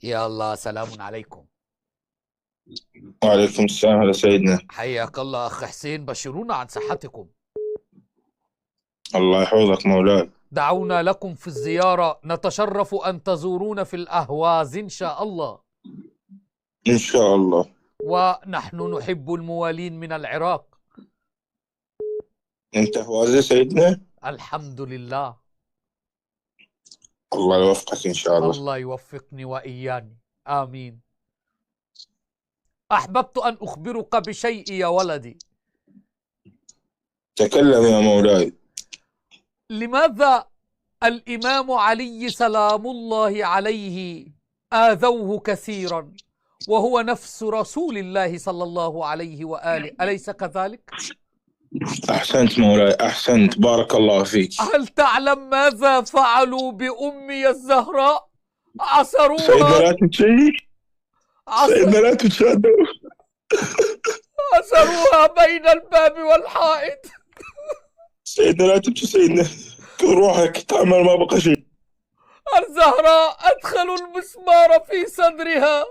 يا الله، سلام عليكم. وعليكم السلام على سيدنا. حياك الله أخ حسين، بشرونا عن صحتكم. الله يحفظك مولاي. دعونا لكم في الزيارة، نتشرف أن تزورونا في الأهواز إن شاء الله. إن شاء الله. ونحن نحب الموالين من العراق. أنت هوازي سيدنا. الحمد لله. الله يوفقك إن شاء الله. الله يوفقني وإياني، آمين. أحببت أن أخبرك بشيء يا ولدي. تكلم يا مولاي. لماذا الإمام علي سلام الله عليه آذوه كثيرا وهو نفس رسول الله صلى الله عليه وآله، أليس كذلك؟ أحسنت مولاي، أحسنت، بارك الله فيك. هل تعلم ماذا فعلوا بأمي الزهراء؟ سيدنا عصروها. لا تتشيك، سيدنا لا تتشادوا. عصروها بين الباب والحائط. سيدنا لا تبكي سيدنا، كل روحك تعمل ما بقى شيء. الزهراء أدخلوا المسمار في صدرها.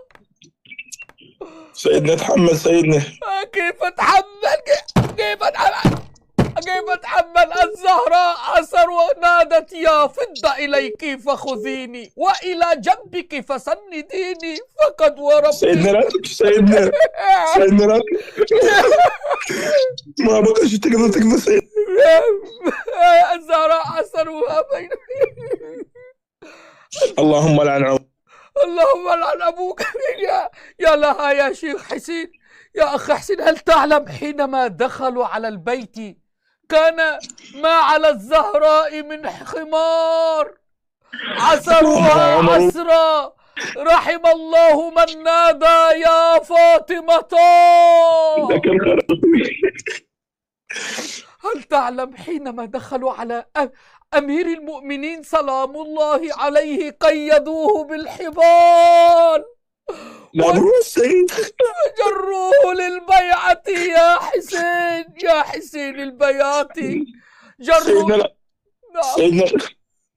سيدنا تحمل سيدنا. كيف أتحمل؟ كيف أتحمل؟ كيف أتحمل؟ الزهراء عصر ونادت: يا فضة إليك فخذيني، وإلى جنبك فسنديني، فقد وربت. سيدنا لا تبكي سيدنا، سيدنا لا تبكي. ما بقى شيء تقدر تقدر سيدنا. الزهراء عصروها بين. اللهم لعن عمر. اللهم لعن أبوك. يا لها يا شيخ حسين، يا أخ حسين، هل تعلم حينما دخلوا على البيت كان ما على الزهراء من خمار، عسروها عسرا. رحم الله من نادى يا فاطمة. هل تعلم حينما دخلوا على أمير المؤمنين سلام الله عليه قيدوه بالحبال وجروه للبيعة. يا حسين، يا حسين، البيات جروا. سيدنا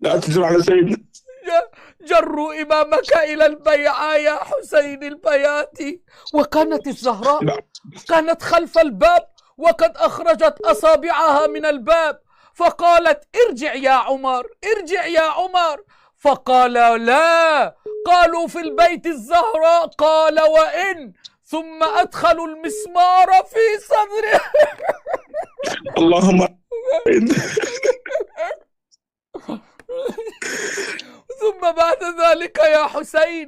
لا تجر على سيدنا. جروا إمامك إلى البيعة يا حسين، البيات. وكانت الزهراء كانت خلف الباب وقد أخرجت أصابعها من الباب، فقالت: ارجع يا عمر، ارجع يا عمر. فقال: لا. قالوا: في البيت الزهراء. قال: وإن. ثم أدخلوا المسمار في صدره. اللهم. ثم بعد ذلك يا حسين